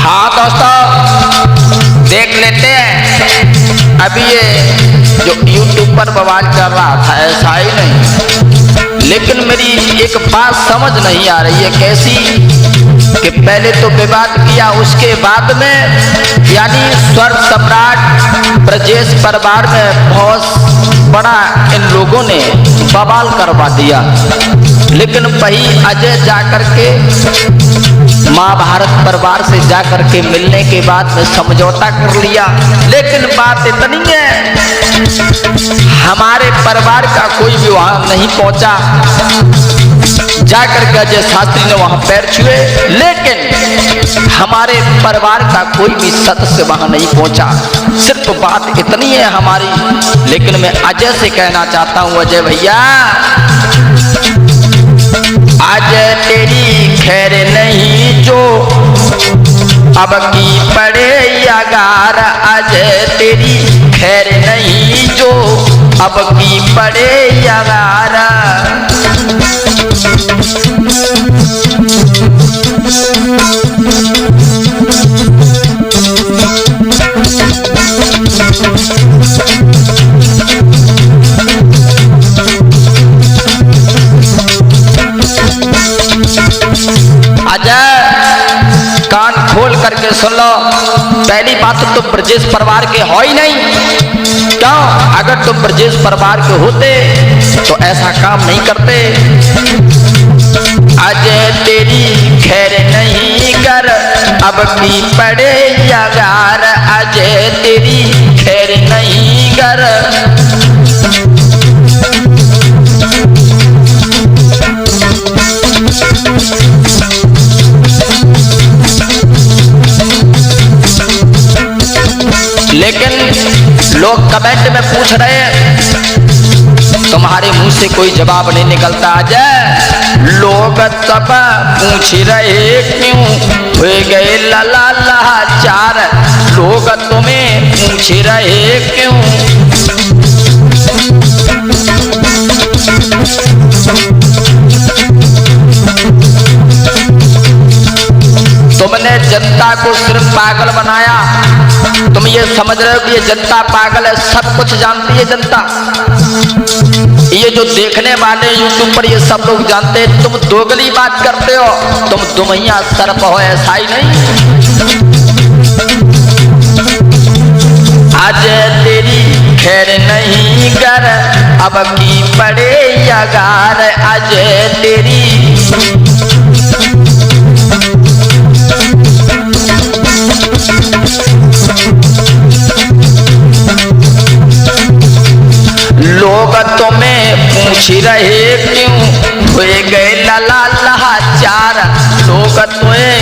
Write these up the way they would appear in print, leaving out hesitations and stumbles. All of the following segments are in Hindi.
हाँ दोस्तों देख लेते हैं। अभी ये जो यूट्यूब पर बवाल कर रहा था ऐसा ही नहीं, लेकिन मेरी एक बात समझ नहीं आ रही है कैसी कि पहले तो विवाद किया, उसके बाद में यानी स्वर्ग सम्राट ब्रजेश परिवार में बहुत बड़ा इन लोगों ने बवाल करवा दिया। लेकिन वही अजय जाकर के महाभारत परिवार से जाकर के मिलने के बाद में समझौता कर लिया। लेकिन बात इतनी है, हमारे परिवार का कोई भी वहां नहीं पहुंचा। जाकर के अजय शास्त्री ने वहां पैर छुए, लेकिन हमारे परिवार का कोई भी सदस्य वहां नहीं पहुंचा। सिर्फ बात इतनी है हमारी। लेकिन मैं अजय से कहना चाहता हूं, अजय भैया आज तेरी खैर नहीं जो अब की पड़े यागार, आज तेरी खैर नहीं जो अब की पड़े यागार। कान खोल करके सुन लो। पहली बात तो तुम ब्रजेश परिवार के हो ही नहीं। क्यों? अगर तुम ब्रजेश परिवार के होते तो ऐसा काम नहीं करते। अजय तेरी खैर नहीं कर अब की पड़े यागार, अजय तेरी खैर नहीं कर। लेकिन लोग कमेंट में पूछ रहे हैं, तुम्हारे मुंह से कोई जवाब नहीं निकलता। अजय लोग सब पूछ रहे क्यों हुए गए लला लाचार, लोग तुम्हें पूछ रहे क्यों। तुमने जनता को सिर्फ पागल बनाया। तुम ये समझ रहे हो कि ये जनता पागल है, सब कुछ जानती है जनता। ये जो देखने वाले यूट्यूब पर ये सब लोग जानते हैं। तुम दोगली बात करते हो, तुम दुमैया सर्प हो, ऐसा ही नहीं। आज तेरी खैर नहीं कर अब की पड़े यागार, आज तेरी लोग तुम्हें पूछ रहे क्यों हुए गए लला लाचार, लोग तुम्हें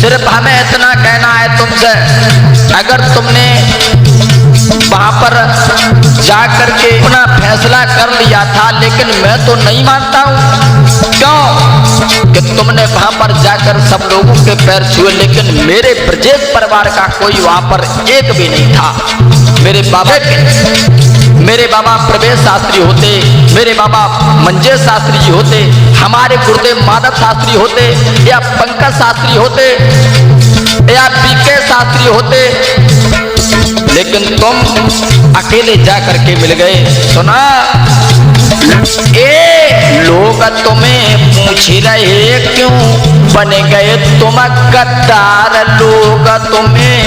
सिर्फ हमें इतना कहना है तुमसे, अगर तुमने वहां पर जाकर के अपना फैसला कर लिया था, लेकिन मैं तो नहीं मानता हूं। क्यों? कि तुमने वहां पर जाकर सब लोगों के पैर छुए, लेकिन मेरे ब्रजेश परिवार का कोई वहां पर एक भी नहीं था। मेरे बाबा प्रवेश शास्त्री होते, मेरे बाबा मंजेश शास्त्री जी होते, हमारे गुरुदेव माधव शास्त्री होते, या पंकज शास्त्री होते, या पीके शास्त्री होते, लेकिन तुम अकेले जाकर के मिल गए। सुना, ए लोग तुम्हें पूछ रहे क्यों बन गए तुम गद्दार, लोग तुम्हें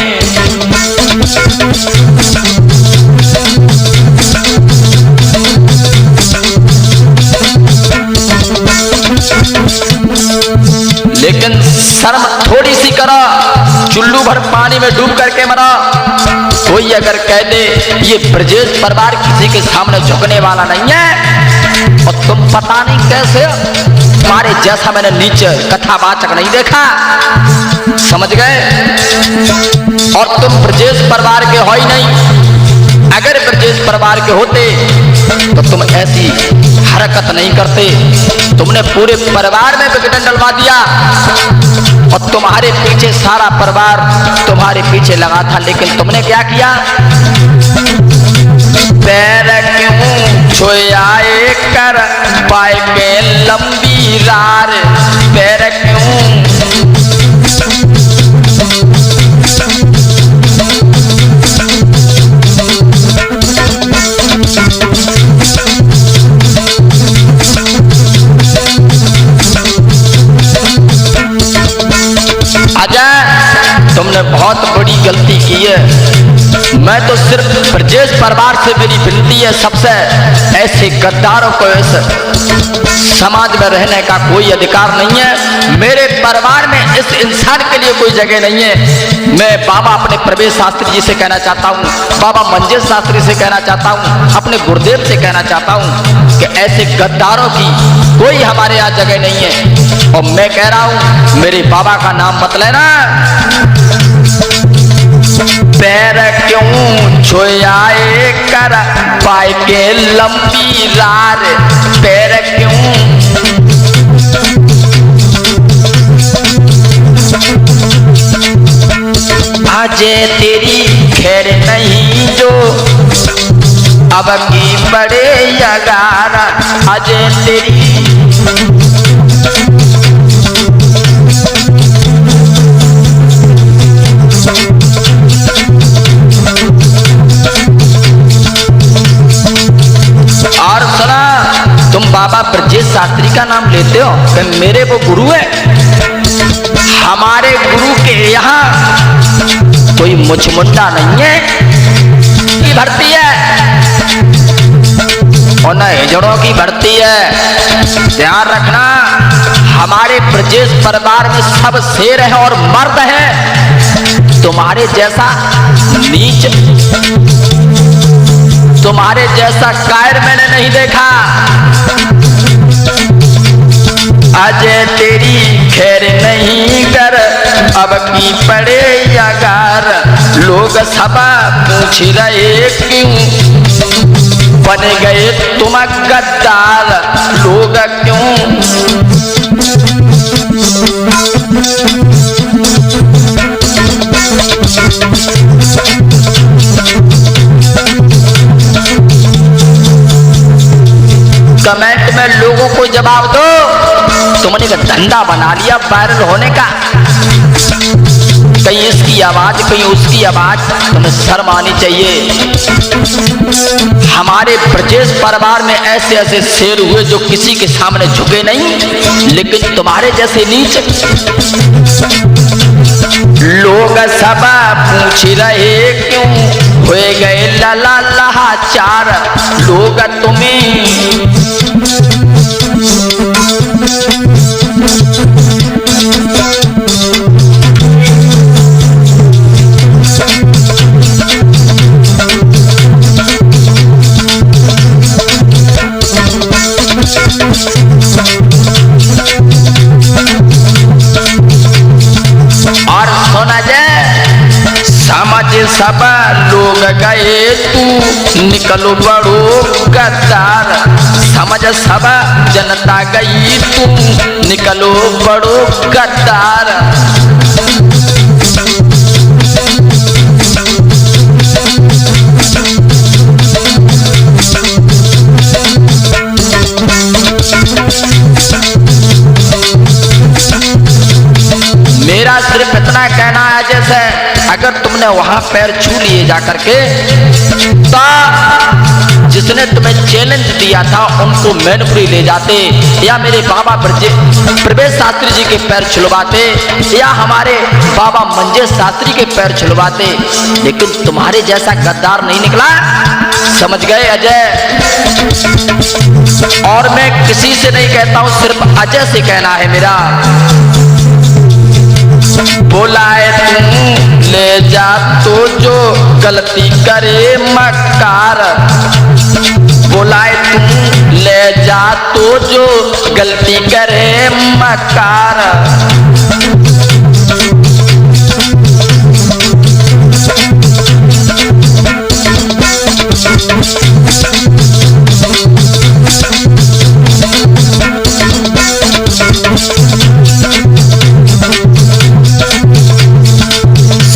लेकिन शर्म थोड़ी सी करो। चुल्लू भर पानी में डूब करके मरा। कोई अगर कह दे ये ब्रजेश परिवार किसी के सामने झुकने वाला नहीं है, और तुम पता नहीं कैसे तुम्हारे जैसा मैंने नीचे कथावाचक नहीं देखा, समझ गए। और तुम ब्रजेश परिवार के हो ही नहीं। अगर ब्रजेश परिवार के होते तो तुम ऐसी हरकत नहीं करते। तुमने पूरे परिवार में विघटन डलवा दिया, और तुम्हारे पीछे सारा परिवार तुम्हारे पीछे लगा था। लेकिन तुमने क्या किया? पैर क्यों छोयाए कर पाए के लंबी रार, पैर क्यों अजय, तुमने बहुत बड़ी गलती की है। मैं तो सिर्फ ब्रजेश परिवार से मेरी विनती है, सबसे ऐसे गद्दारों को इस समाज में रहने का कोई अधिकार नहीं है। मेरे परिवार में इस इंसान के लिए कोई जगह नहीं है। मैं बाबा अपने प्रवेश शास्त्री जी से कहना चाहता हूँ, बाबा मंजेश शास्त्री से कहना चाहता हूँ, अपने गुरुदेव से कहना चाहता हूँ कि ऐसे गद्दारों की कोई हमारे यहाँ जगह नहीं है। और मैं कह रहा हूँ, मेरे बाबा का नाम मत लेना। पैर क्यों छोयाए कर पाए के लंबी रार, पैर क्यों आज तेरी खैर नहीं जो अब की बड़े यगार, आज तेरी और सुना, तुम बाबा ब्रजेश शास्त्री का नाम लेते हो कि मेरे वो गुरु है। हमारे गुरु के यहाँ कोई मुछमुंडा नहीं है की भर्ती है और न हिजड़ों की भर्ती है। ध्यान रखना, हमारे ब्रजेश परिवार में सब शेर है और मर्द है। तुम्हारे जैसा नीच, तुम्हारे जैसा कायर मैंने नहीं देखा। आज तेरी खैर नहीं कर अब की पड़े यगार, लोग सब पूछ रहे क्यों बन गए तुम गद्दार, लोग क्यों कमेंट में लोगों को जवाब दो। तुमने का धंधा बना लिया वायरल होने का, कहीं इसकी आवाज कहीं उसकी आवाज, तुम्हें शर्म आनी चाहिए। हमारे ब्रजेश परिवार में ऐसे ऐसे शेर हुए जो किसी के सामने झुके नहीं, लेकिन तुम्हारे जैसे नीच लोग सब पूछ रहे क्यों हुए गए लला लाचार, लोग तुम्हें और सुना जाए, समझ सब लोग गए तू निकलो बड़ो गद्दार, समझ सब जनता गई तू निकलो बड़ो गद्दार। मेरा सिर्फ इतना कहना है, जैसे अगर तुमने वहां पैर छू लिए जाकर के, तो जिसने तुम्हें चैलेंज दिया था उनको मैनपुरी ले जाते, या मेरे बाबा प्रवेश शास्त्री जी के पैर छुलवाते, या हमारे बाबा मंजेश शास्त्री के पैर छुलवाते, लेकिन तुम्हारे जैसा गद्दार नहीं निकला। समझ गए अजय? और मैं किसी से नहीं कहता हूं, सिर्फ अजय से कहना है मेरा। बुलाए तुम ले जा तो जो गलती करे मक्कार, बुलाए तुम ले जा तो जो गलती करे मक्कार।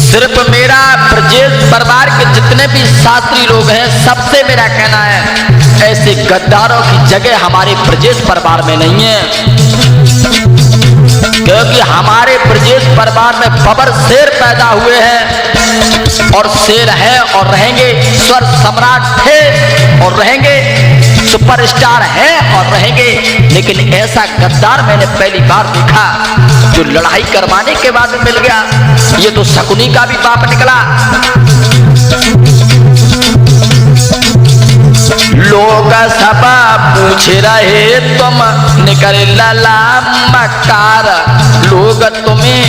सिर्फ मेरा ब्रजेश परिवार के जितने भी शास्त्री लोग हैं, सबसे मेरा कहना है ऐसे गद्दारों की जगह हमारे ब्रजेश परिवार में नहीं है, क्योंकि हमारे ब्रजेश परिवार में बबर शेर पैदा हुए हैं और शेर है और रहेंगे, स्वर सम्राट थे और रहेंगे, सुपरस्टार है और रहेंगे। लेकिन ऐसा गद्दार मैंने पहली बार देखा जो लड़ाई करवाने के बाद मिल गया। ये तो शकुनी का भी बाप निकला। लोग सब पूछ रहे तुम निकल लला मकार, लोग तुम्हें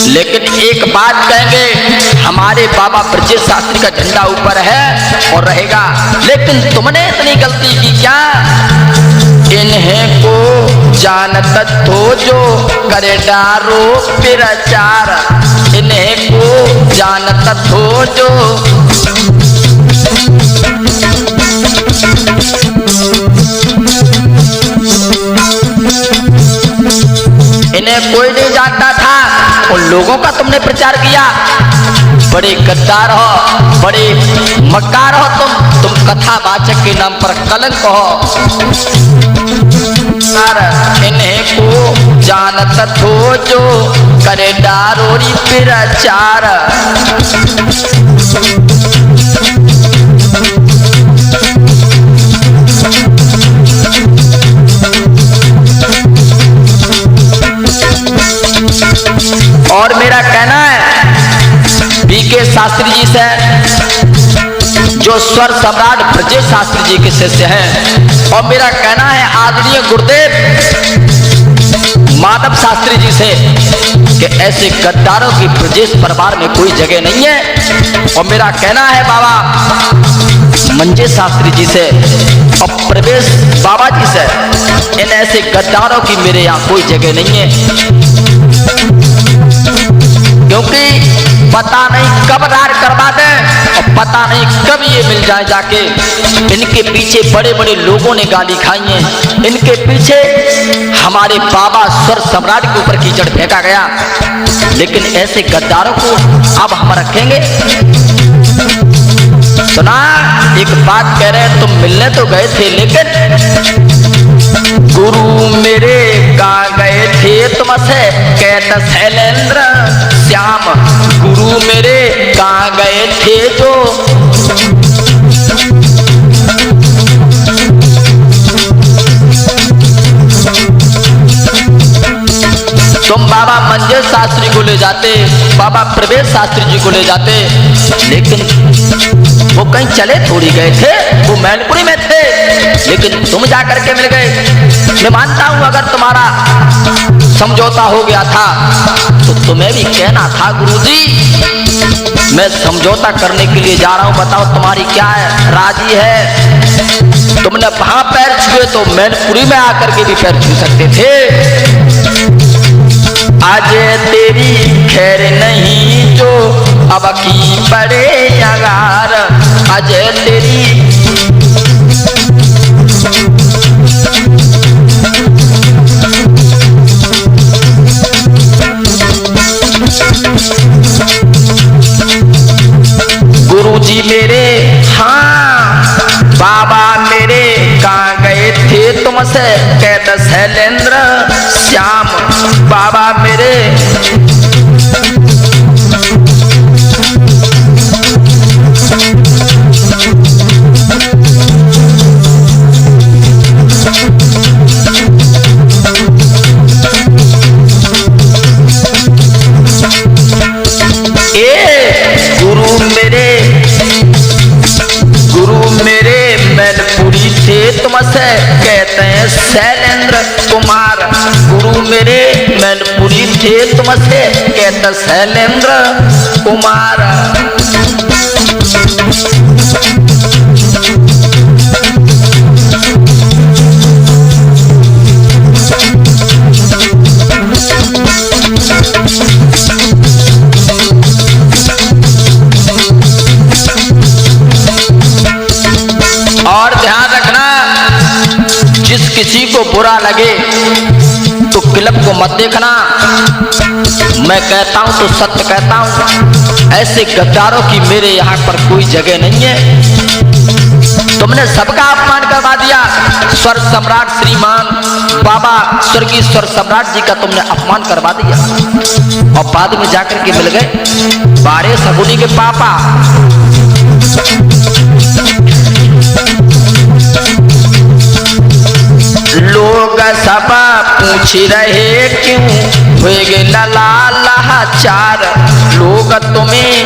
लेकिन एक बात कहेंगे, हमारे बाबा ब्रजेश शास्त्री का झंडा ऊपर है और रहेगा। लेकिन तुमने इतनी गलती की क्या? इन्हें को जानत हो जो करे डारो प्रचार, इन्हें को जानत हो जो इन्हें कोई नहीं जानता था, उन लोगों का तुमने प्रचार किया। बड़े गद्दार हो, बड़े मक्कार हो तुम कथावाचक के नाम पर कलंक हो। इन्हें को जानत हो जो करे डारोरी प्रचार, और मेरा कहना है बीके शास्त्री जी से, जो स्वर सम्राट ब्रजेश शास्त्री जी के शिष्य हैं, और मेरा कहना है आदरणीय गुरुदेव माधव शास्त्री जी से कि ऐसे गद्दारों की ब्रजेश परिवार में कोई जगह नहीं है। और मेरा कहना है बाबा मंजे शास्त्री जी से और प्रवेश बाबा जी से, इन ऐसे गद्दारों की मेरे यहाँ कोई जगह नहीं है, क्योंकि पता नहीं कब दार करवा दें और पता नहीं कब ये मिल जाए जाके। इनके पीछे बड़े बड़े लोगों ने गाली खाई है, इनके पीछे हमारे बाबा स्वर सम्राट के ऊपर कीचड़ फेंका गया। लेकिन ऐसे गद्दारों को अब हम रखेंगे? सुना, एक बात कह रहे हैं, तुम मिलने तो गए थे, लेकिन गुरु मेरे कहाँ गए थे तुमसे, कहता शैलेंद्र श्याम, गुरु मेरे कहाँ गए थे जो तुम बाबा मंजे शास्त्री को ले जाते, बाबा प्रवेश शास्त्री जी को ले जाते, लेकिन वो कहीं चले थोड़ी गए थे, वो मैनपुरी में थे, लेकिन तुम जाकर के मिल गए। मैं मानता हूं अगर तुम्हारा समझौता हो गया था तो तुम्हें भी कहना था गुरुजी मैं समझौता करने के लिए जा रहा हूं, बताओ तुम्हारी क्या है राजी है? तुमने वहां पैर छुए तो मैनपुरी में आकर के भी पैर छू सकते थे। आज तेरी खैर नहीं जो अब की बड़े अगार, आज तेरी गुरुजी मेरे, हाँ बाबा मेरे कहाँ गए थे तुमसे, कहता शैलेंद्र श्याम, बाबा मेरे मैनपुरी थे तुमसे, कहते हैं शैलेंद्र कुमार, गुरु मेरे मैनपुरी थे तुमसे, कहते शैलेंद्र कुमार। को बुरा लगे तो क्लिप को मत देखना। मैं कहता हूं तो सत्य कहता हूं, ऐसे गद्दारों की मेरे यहाँ पर कोई जगह नहीं है। तुमने सबका अपमान करवा दिया। स्वर सम्राट श्रीमान बाबा स्वर्गीय स्वर सम्राट जी का तुमने अपमान करवा दिया और बाद में जाकर के मिल गए बारे सगुनी के पापा। लोग सब पूछ रहे क्यों हुए गे लाचार, लोग तुम्हें